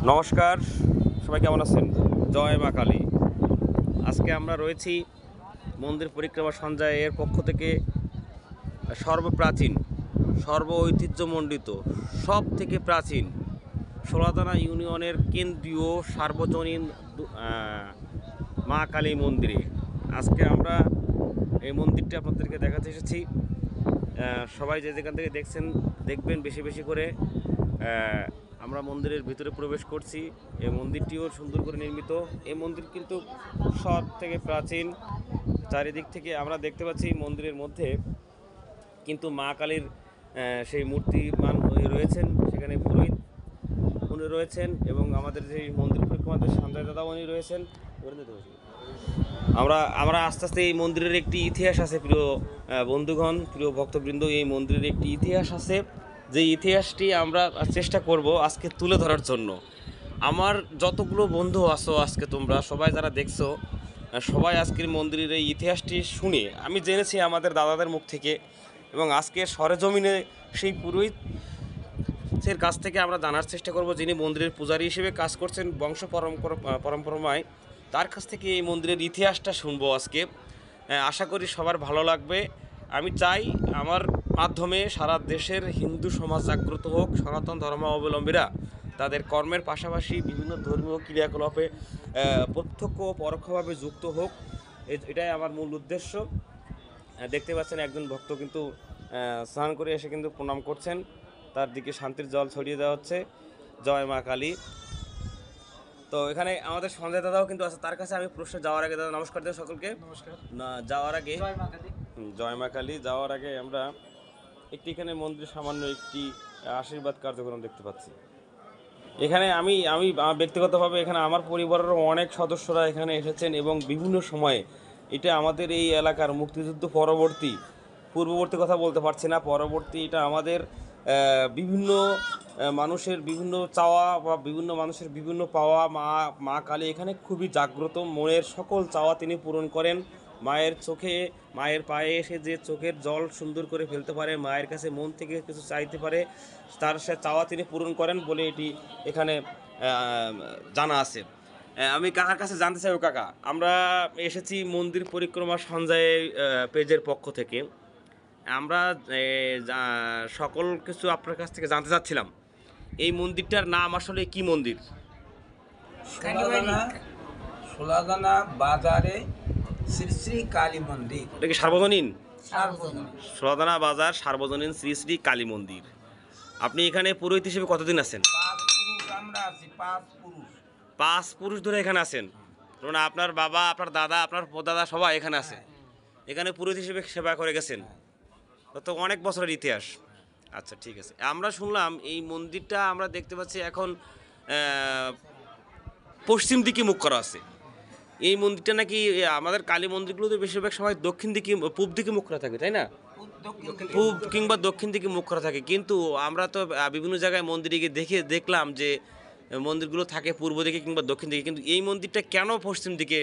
নমস্কার, সবাই কেমন আছেন? জয় মা কালী। আজকে আমরা রয়েছি মন্দির পরিক্রমা সঞ্জয়ের পক্ষ থেকে সর্বপ্রাচীন, সর্ব ঐতিহ্যমণ্ডিত, সব থেকে প্রাচীন সোলাদানা ইউনিয়নের কেন্দ্রীয় সার্বজনীন মা কালী মন্দিরে আজকে আমরা এই মন্দিরটা আপনাদেরকে দেখাতে এসেছি। সবাই যে যেখান থেকে দেখবেন বেশি বেশি করে। আমরা মন্দিরের ভিতরে প্রবেশ করছি। এই মন্দিরটিও সুন্দর করে নির্মিত। এই মন্দির কিন্তু সব থেকে প্রাচীন। চারিদিক থেকে আমরা দেখতে পাচ্ছি মন্দিরের মধ্যে কিন্তু মা কালীর সেই মূর্তিমান রয়েছেন, সেখানে পুরোহিত উনি রয়েছেন এবং আমাদের যেই মন্দির পরিক্রমাতে সঞ্জয় দাদা উনি রয়েছেন। আমরা আস্তে আস্তে এই মন্দিরের একটি ইতিহাস আছে, প্রিয় বন্ধুগণ, প্রিয় ভক্তবৃন্দ, এই মন্দিরের একটি ইতিহাস আছে, যে ইতিহাসটি আমরা চেষ্টা করব আজকে তুলে ধরার জন্য। আমার যতগুলো বন্ধু আছো আজকে তোমরা সবাই যারা দেখছো, সবাই আজকের মন্দিরের এই ইতিহাসটি শুনে আমি জেনেছি আমাদের দাদাদের মুখ থেকে, এবং আজকে সরেজমিনে সেই পুরোহিতের কাছ থেকে আমরা জানার চেষ্টা করব, যিনি মন্দিরের পূজারী হিসেবে কাজ করছেন বংশ পরম্পরায়। তার কাছ থেকে এই মন্দিরের ইতিহাসটা শুনবো আজকে। আশা করি সবার ভালো লাগবে। আমি চাই আমার মাধ্যমে সারা দেশের হিন্দু সমাজ জাগ্রত হোক, সনাতন ধর্মাবলম্বীরা তাদের কর্মের পাশাপাশি বিভিন্ন ধর্মীয় ক্রিয়াকলাপে প্রত্যক্ষ ও পরোক্ষভাবে যুক্ত হোক, এটাই আমার মূল উদ্দেশ্য। দেখতে পাচ্ছেন একজন ভক্ত কিন্তু স্নান করে এসে কিন্তু প্রণাম করছেন, তার দিকে শান্তির জল ছড়িয়ে দেওয়া হচ্ছে। জয় মা কালী। তো এখানে আমাদের সঞ্জয় দাদাও কিন্তু আছে, তার কাছে আমি প্রশ্ন যাওয়ার আগে, দাদা নমস্কার দেব সকলকে। নমস্কার। না যাওয়ার আগে জয় মা কালী। যাওয়ার আগে আমরা এখানে মন্দিরে সামান্য একটি আশীর্বাদ কার্যক্রম দেখতে পাচ্ছি। এখানে আমি ব্যক্তিগতভাবে এখানে আমার পরিবারেরও অনেক সদস্যরা এখানে এসেছেন এবং বিভিন্ন সময়ে এটা আমাদের এই এলাকার মুক্তিযুদ্ধ পূর্ববর্তী কথা বলতে পারছি না, পরবর্তী, এটা আমাদের বিভিন্ন মানুষের বিভিন্ন চাওয়া বা বিভিন্ন মানুষের বিভিন্ন পাওয়া। মা কালী এখানে খুবই জাগ্রত, মনের সকল চাওয়া তিনি পূরণ করেন। মায়ের চোখে, মায়ের পায়ে এসে যে চোখের জল সুন্দর করে ফেলতে পারে, মায়ের কাছে মন থেকে কিছু চাইতে পারে, তার সে চাওয়া তিনি পূরণ করেন বলে এটি এখানে জানা আছে। আমি কাকার কাছে জানতে চাই, কাকা, আমরা এসেছি মন্দির পরিক্রমা সঞ্জয় পেজের পক্ষ থেকে। আমরা সকল কিছু আপনার কাছ থেকে জানতে চাচ্ছিলাম, এই মন্দিরটার নাম আসলে কি মন্দির? সোলাদানা বাজারে শ্রী শ্রী কালী মন্দির। এটা কি সার্বজনীন? সোলাদানা বাজার সার্বজনীন শ্রী শ্রী কালী মন্দির। আপনি এখানে পুরোহিত হিসেবে কতদিন আছেন? 5 পুরুষ আমরা আছি, 5 পুরুষ। 5 পুরুষ ধরে এখানে আছেন? কারণ আপনার বাবা, আপনার দাদা, আপনার দাদা সবাই এখানে আছে, এখানে পুরোহিত হিসেবে সেবা করে গেছেন। তো অনেক বছরের ইতিহাস। আচ্ছা, ঠিক আছে। আমরা শুনলাম এই মন্দিরটা আমরা দেখতে পাচ্ছি এখন পশ্চিম দিকে মুখ করা আছে। এই মন্দিরটা নাকি আমাদের কালী মন্দিরগুলোতে বেশিরভাগ সময় দক্ষিণ দিকে, পূব দিকে মুখ করা থাকে, তাই না? পূব কিংবা দক্ষিণ দিকে মুখ করা থাকে, কিন্তু আমরা তো বিভিন্ন জায়গায় মন্দিরে গিয়ে দেখলাম যে মন্দিরগুলো থাকে পূর্ব দিকে কিংবা দক্ষিণ দিকে, কিন্তু এই মন্দিরটা কেন পশ্চিম দিকে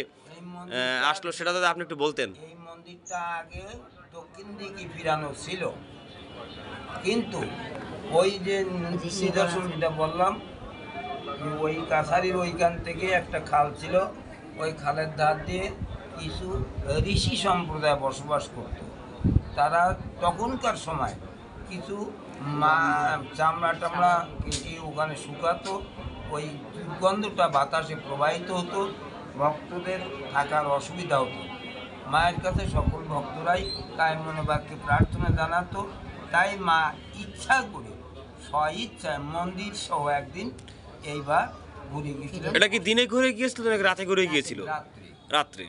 আসলো সেটা দাদা আপনি একটু বলতেন। এই মন্দিরটা আগে দক্ষিণ দিকে ফিরানো ছিল, কিন্তু ওই যে নিদর্শন যেটা বললাম, ওই কাছারির ওইখান থেকে একটা খাল ছিল, ওই খালের ধার দিয়ে কিছু ঋষি সম্প্রদায় বসবাস করত। তারা তখনকার সময় কিছু চামড়া টামড়া কেটে ওখানে শুকাতো, ওই দুর্গন্ধটা বাতাসে প্রবাহিত হতো, ভক্তদের থাকার অসুবিধা হতো। মায়ের কাছে সকল ভক্তরাই তাই মনে বাক্যে প্রার্থনা জানাতো, তাই মা ইচ্ছা করে স্বইচ্ছায় মন্দির সহ একদিন এইবার ঘুরে গিয়েছিল। এটা কি দিনে ঘুরে গিয়েছিল নাকি রাতে ঘুরে গিয়েছিল? রাত্রে।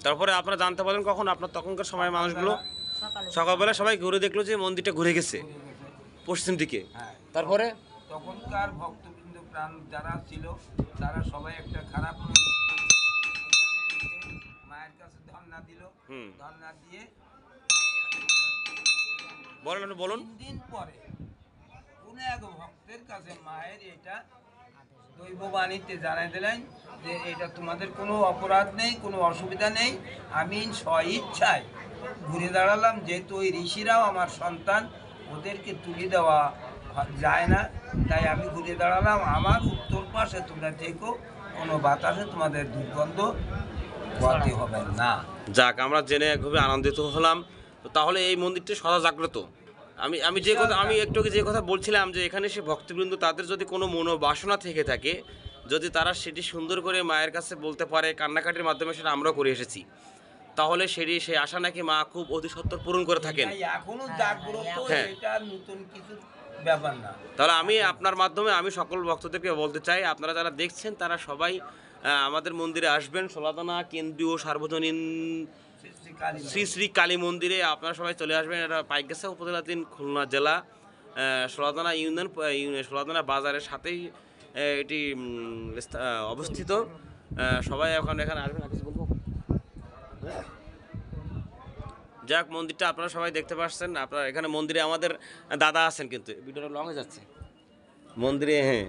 তারপরে আপনারা জানতে পারলেন কখন? আপনার তখনকার সময় মানুষগুলো সকালবেলা সবাই ঘুরে দেখলো যে মন্দিরটা ঘুরে গেছে পশ্চিম দিকে। তারপরে তখনকার ভক্তবৃন্দ প্রাণ যারা ছিল তারা সবাই একটা খারাপ মায়ের কাছে ধর্ণা দিল। ধর্ণা দিয়ে বলুন। 3 দিন পরে কোন এক ভক্তের কাছে মায়ের এটা দৈববাণীতে জানাই দিলেন যে এটা তোমাদের কোনো অপরাধ নেই, কোনো অসুবিধা নেই, আমি স্বইচ্ছায় ঘুরে দাঁড়ালাম, যেহেতু ওই ঋষিরাও আমার সন্তান, ওদেরকে তুলে দেওয়া যায় না, তাই আমি ঘুরে দাঁড়ালাম আমার উত্তর পাশে তোমরা থেকো, কোনো বাতাসে তোমাদের দুর্গন্ধ পোহাতে হবে না। যাক, আমরা জেনে খুবই আনন্দিত হলাম। তো তাহলে এই মন্দিরটি সদা জাগ্রত। আমি যে কথা আমি একটু আগে যে কথা বলছিলাম যে এখানে সে ভক্তবৃন্দ তাদের যদি কোনো মনোবাসনা থেকে থাকে, যদি তারা সেটি সুন্দর করে মায়ের কাছে বলতে পারে, কান্নাকাটির মাধ্যমে সেটা আমরাও করে এসেছি, তাহলে সেই আশা নাকি মা খুব অতি সত্বর পূরণ করে থাকেন। এটাই এখনো জাগ্রত, হ্যাঁ। এটা নতুন কিছু ব্যাপার না। তাহলে আমি আপনার মাধ্যমে আমি সকল ভক্তদেরকে বলতে চাই, আপনারা যারা দেখছেন তারা সবাই আমাদের মন্দিরে আসবেন। সোলাদানা কেন্দ্রীয় সার্বজনীন শ্রী শ্রী কালী শ্রী শ্রী কালী মন্দিরে আপনারা সবাই চলে আসবেন। এটা পাইকগাছা উপজেলাধীন খুলনা জেলা, সোলাদানা সোলাদানা বাজারের সাথেই এটি অবস্থিত। সবাই এখানে আসবেন। আর কিছু বলবো? যাক, মন্দিরটা আপনারা সবাই দেখতে পাচ্ছেন। আপনারা এখানে মন্দিরে আমাদের দাদা আছেন, কিন্তু ভিডিওটা লং হয়ে যাচ্ছে মন্দিরে। হ্যাঁ।